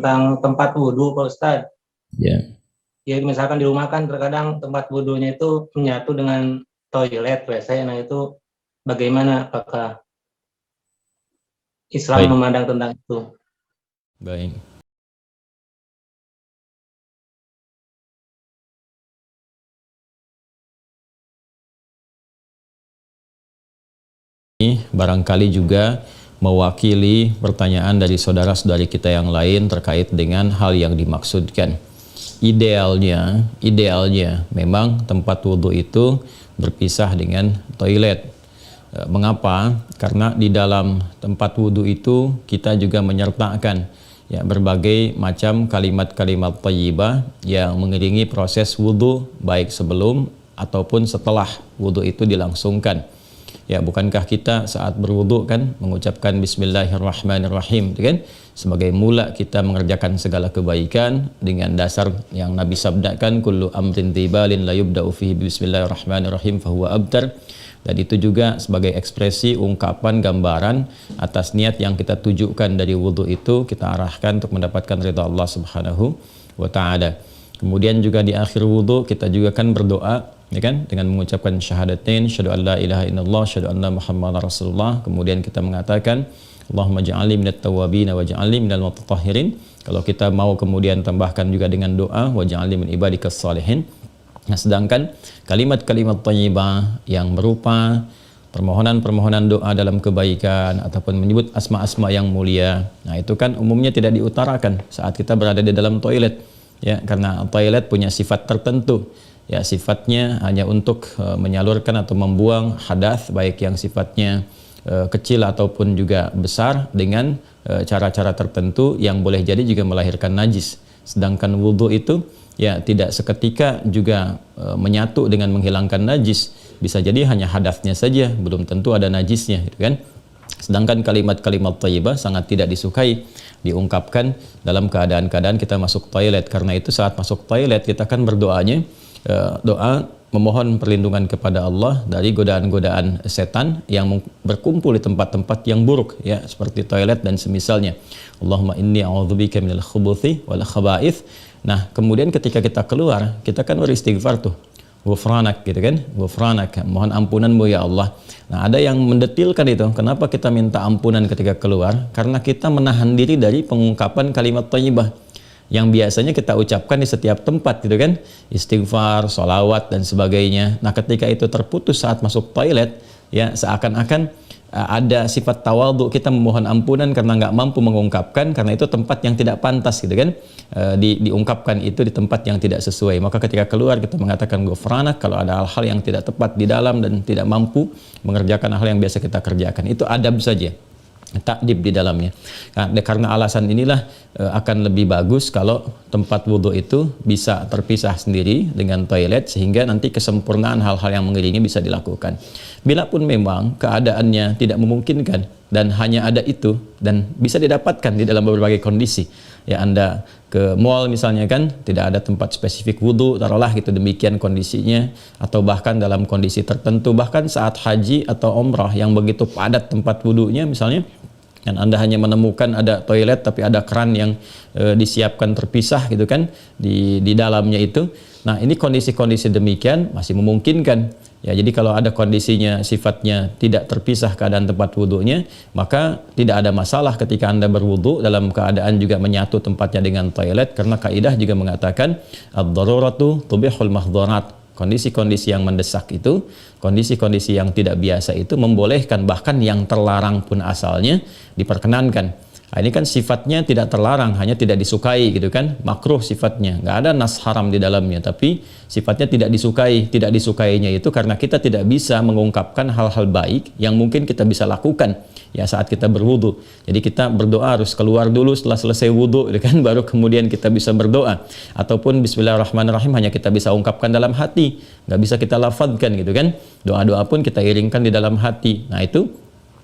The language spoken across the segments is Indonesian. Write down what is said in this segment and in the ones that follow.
tentang tempat wudhu Pak Ustadz. Ya. Ya misalkan di rumah kan terkadang tempat wudhunya itu menyatu dengan toilet WC. Nah itu bagaimana? Apakah Islam Baik. memandang tentang itu? Baik. Ini barangkali juga mewakili pertanyaan dari saudara-saudari kita yang lain terkait dengan hal yang dimaksudkan. Idealnya memang tempat wudhu itu berpisah dengan toilet. Mengapa? Karena di dalam tempat wudhu itu kita juga menyertakan ya berbagai macam kalimat-kalimat thayyibah yang mengiringi proses wudhu, baik sebelum ataupun setelah wudhu itu dilangsungkan. Ya, bukankah kita saat berwudu kan mengucapkan bismillahirrahmanirrahim, kan? Sebagai mula kita mengerjakan segala kebaikan dengan dasar yang Nabi sabdakan, kullu amrin tibalin la yubda'u fihi bismillahirrahmanirrahim fahuwa abtar. Dan itu juga sebagai ekspresi ungkapan gambaran atas niat yang kita tujukan dari wudu itu, kita arahkan untuk mendapatkan ridha Allah Subhanahu wa taala. Kemudian juga di akhir wudu kita juga kan berdoa, ya kan, dengan mengucapkan syahadatain, syahadu an la ilaha illallah, syahadu anna muhammadar rasulullah. Kemudian kita mengatakan Allahumma ja'alni minat tawwabin wa ja'alni minal mutatahhirin. Kalau kita mau kemudian tambahkan juga dengan doa wa ja'alni min ibadikas salihin. Nah, sedangkan kalimat-kalimat thayyibah yang berupa permohonan-permohonan doa dalam kebaikan ataupun menyebut asma-asma yang mulia, nah itu kan umumnya tidak diutarakan saat kita berada di dalam toilet, ya, karena toilet punya sifat tertentu. Ya, sifatnya hanya untuk menyalurkan atau membuang hadas, baik yang sifatnya kecil ataupun juga besar, dengan cara-cara tertentu yang boleh jadi juga melahirkan najis. Sedangkan wudhu itu ya tidak seketika juga menyatu dengan menghilangkan najis. Bisa jadi hanya hadasnya saja, belum tentu ada najisnya, gitu kan. Sedangkan kalimat-kalimat thayyibah sangat tidak disukai diungkapkan dalam keadaan-keadaan kita masuk toilet. Karena itu saat masuk toilet kita kan berdoanya doa memohon perlindungan kepada Allah dari godaan-godaan setan yang berkumpul di tempat-tempat yang buruk, ya, seperti toilet dan semisalnya. Allahumma inni a'udzubika minal khubuthi wal khaba'ith. Nah, kemudian ketika kita keluar, kita kan beristighfar tuh. Ghufranak, gitu kan? Ghufranak, mohon ampunanmu ya Allah. Nah, ada yang mendetilkan itu. Kenapa kita minta ampunan ketika keluar? Karena kita menahan diri dari pengungkapan kalimat thayyibah yang biasanya kita ucapkan di setiap tempat, gitu kan, istighfar, sholawat dan sebagainya. Nah, ketika itu terputus saat masuk toilet, ya, seakan-akan ada sifat tawadhu, kita memohon ampunan karena nggak mampu mengungkapkan, karena itu tempat yang tidak pantas, gitu kan, diungkapkan itu di tempat yang tidak sesuai. Maka ketika keluar kita mengatakan ghufranak kalau ada hal-hal yang tidak tepat di dalam dan tidak mampu mengerjakan hal yang biasa kita kerjakan. Itu adab saja, takdib di dalamnya. Nah, karena alasan inilah akan lebih bagus kalau tempat wudhu itu bisa terpisah sendiri dengan toilet, sehingga nanti kesempurnaan hal-hal yang mengiringi bisa dilakukan. Bila pun memang keadaannya tidak memungkinkan dan hanya ada itu dan bisa didapatkan di dalam berbagai kondisi, ya, Anda ke mall misalnya kan, tidak ada tempat spesifik wudhu, taruhlah gitu, demikian kondisinya, atau bahkan dalam kondisi tertentu, bahkan saat haji atau umrah yang begitu padat tempat wudhunya misalnya, dan Anda hanya menemukan ada toilet tapi ada keran yang disiapkan terpisah, gitu kan, di dalamnya itu. Nah, ini kondisi-kondisi demikian masih memungkinkan. Ya, jadi kalau ada kondisinya sifatnya tidak terpisah keadaan tempat wudhunya, maka tidak ada masalah ketika Anda berwudhu dalam keadaan juga menyatu tempatnya dengan toilet, karena kaidah juga mengatakan ad-daruratu tubihul mahdharat. Kondisi-kondisi yang mendesak itu, kondisi-kondisi yang tidak biasa itu membolehkan, bahkan yang terlarang pun asalnya diperkenankan. Nah, ini kan sifatnya tidak terlarang, hanya tidak disukai, gitu kan, makruh sifatnya, nggak ada nas haram di dalamnya, tapi sifatnya tidak disukai. Tidak disukainya itu karena kita tidak bisa mengungkapkan hal-hal baik yang mungkin kita bisa lakukan, ya, saat kita berwudu. Jadi kita berdoa harus keluar dulu setelah selesai wudu, gitu kan, baru kemudian kita bisa berdoa. Ataupun bismillahirrahmanirrahim hanya kita bisa ungkapkan dalam hati, nggak bisa kita lafadzkan, gitu kan. Doa-doa pun kita iringkan di dalam hati. Nah, itu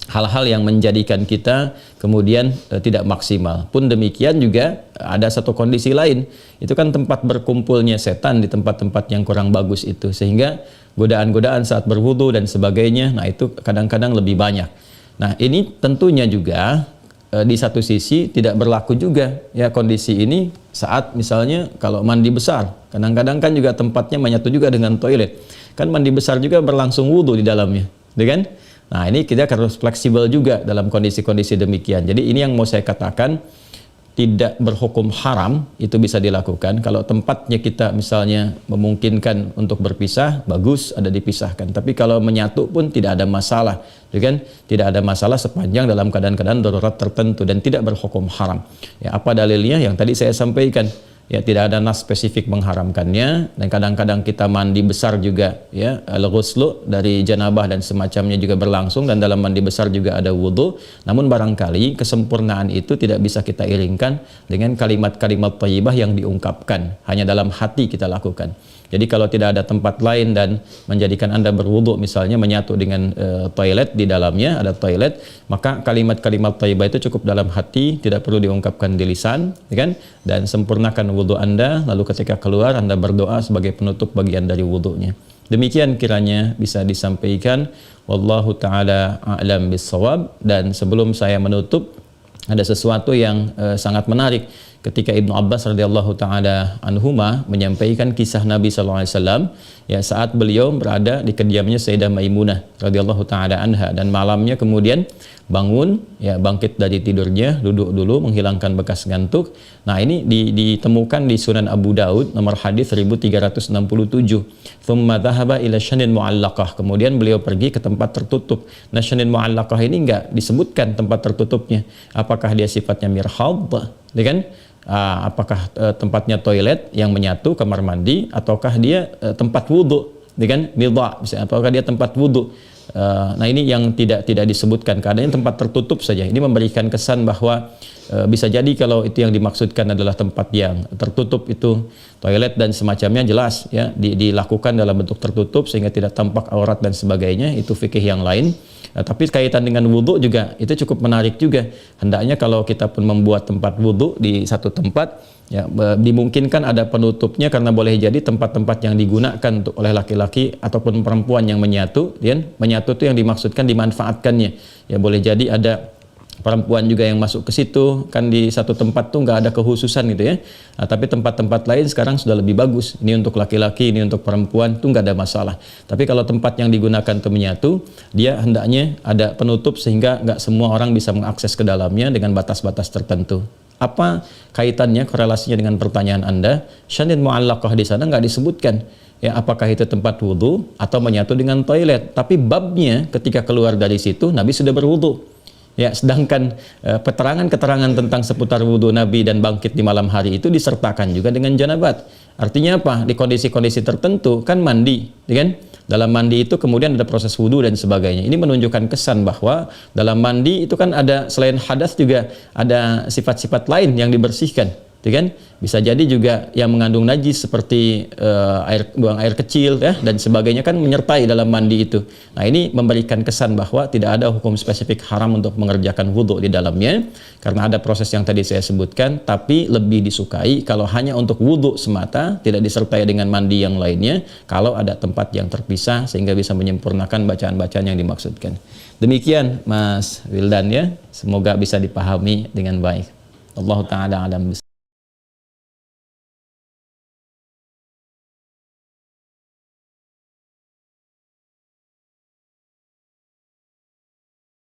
hal-hal yang menjadikan kita kemudian tidak maksimal. Pun demikian juga ada satu kondisi lain, itu kan tempat berkumpulnya setan di tempat-tempat yang kurang bagus itu, sehingga godaan-godaan saat berwudu dan sebagainya, nah itu kadang-kadang lebih banyak. Nah, ini tentunya juga di satu sisi tidak berlaku juga ya kondisi ini saat misalnya kalau mandi besar. Kadang-kadang kan juga tempatnya menyatu juga dengan toilet. Kan mandi besar juga berlangsung wudhu di dalamnya, ya kan? Nah, ini kita harus fleksibel juga dalam kondisi-kondisi demikian. Jadi ini yang mau saya katakan, tidak berhukum haram itu bisa dilakukan. Kalau tempatnya kita misalnya memungkinkan untuk berpisah, bagus ada dipisahkan. Tapi kalau menyatu pun tidak ada masalah, ya kan? Tidak ada masalah sepanjang dalam keadaan-keadaan darurat tertentu dan tidak berhukum haram. Ya, apa dalilnya? Yang tadi saya sampaikan. Ya, tidak ada nas spesifik mengharamkannya, dan kadang-kadang kita mandi besar juga ya, al-ghuslu dari janabah dan semacamnya juga berlangsung, dan dalam mandi besar juga ada wudhu. Namun barangkali kesempurnaan itu tidak bisa kita iringkan dengan kalimat-kalimat thayyibah yang diungkapkan, hanya dalam hati kita lakukan. Jadi kalau tidak ada tempat lain dan menjadikan Anda berwudhu misalnya menyatu dengan toilet, di dalamnya ada toilet, maka kalimat-kalimat thayyibah itu cukup dalam hati, tidak perlu diungkapkan di lisan, ya kan? Dan sempurnakan wudhu Anda, lalu ketika keluar Anda berdoa sebagai penutup bagian dari wudhunya. Demikian kiranya bisa disampaikan. Wallahu ta'ala a'lam bissawab. Dan sebelum saya menutup, ada sesuatu yang sangat menarik ketika Ibnu Abbas radhiyallahu taala anhuma menyampaikan kisah Nabi sallallahu alaihi wasallam ya saat beliau berada di kediamannya Sayyidah Maimunah radhiyallahu taala anha, dan malamnya kemudian bangun ya, bangkit dari tidurnya, duduk dulu menghilangkan bekas ngantuk. Nah, ini ditemukan di Sunan Abu Daud nomor hadis 1367. Thumma dhahaba ila syanin mu'allaqah. Kemudian beliau pergi ke tempat tertutup. Nah, syanin mu'allaqah ini enggak disebutkan tempat tertutupnya. Apakah dia sifatnya mirhad, ya kan? Apakah tempatnya toilet yang menyatu, kamar mandi, ataukah dia tempat wudhu, ya kan? Midha, misalnya, apakah dia tempat wudhu? Nah, ini yang tidak disebutkan, keadaannya tempat tertutup saja. Ini memberikan kesan bahwa bisa jadi kalau itu yang dimaksudkan adalah tempat yang tertutup, itu toilet dan semacamnya, jelas ya dilakukan dalam bentuk tertutup sehingga tidak tampak aurat dan sebagainya, itu fikih yang lain. Tapi kaitan dengan wudhu juga itu cukup menarik juga. Hendaknya kalau kita pun membuat tempat wudhu di satu tempat, ya dimungkinkan ada penutupnya, karena boleh jadi tempat-tempat yang digunakan untuk oleh laki-laki ataupun perempuan yang menyatu, ya, menyatu itu yang dimaksudkan dimanfaatkannya. Ya, boleh jadi ada perempuan juga yang masuk ke situ, kan di satu tempat tuh nggak ada kehususan gitu ya. Nah, tapi tempat-tempat lain sekarang sudah lebih bagus. Ini untuk laki-laki, ini untuk perempuan, tuh nggak ada masalah. Tapi kalau tempat yang digunakan untuk menyatu, dia hendaknya ada penutup sehingga nggak semua orang bisa mengakses ke dalamnya dengan batas-batas tertentu. Apa kaitannya, korelasinya dengan pertanyaan Anda? Syanin mu'allaqah di sana nggak disebutkan. Ya, apakah itu tempat wudhu atau menyatu dengan toilet? Tapi babnya ketika keluar dari situ, Nabi sudah berwudhu. Ya, sedangkan keterangan-keterangan tentang seputar wudhu Nabi dan bangkit di malam hari itu disertakan juga dengan janabat. Artinya apa? Di kondisi-kondisi tertentu kan mandi, ya kan? Dalam mandi itu kemudian ada proses wudhu dan sebagainya. Ini menunjukkan kesan bahwa dalam mandi itu kan ada, selain hadas juga ada sifat-sifat lain yang dibersihkan, ya kan? Bisa jadi juga yang mengandung najis seperti buang air kecil ya dan sebagainya kan menyertai dalam mandi itu. Nah, ini memberikan kesan bahwa tidak ada hukum spesifik haram untuk mengerjakan wudhu di dalamnya, karena ada proses yang tadi saya sebutkan. Tapi lebih disukai kalau hanya untuk wudhu semata, tidak disertai dengan mandi yang lainnya, kalau ada tempat yang terpisah sehingga bisa menyempurnakan bacaan-bacaan yang dimaksudkan. Demikian Mas Wildan ya, semoga bisa dipahami dengan baik. Allah Ta'ala alam.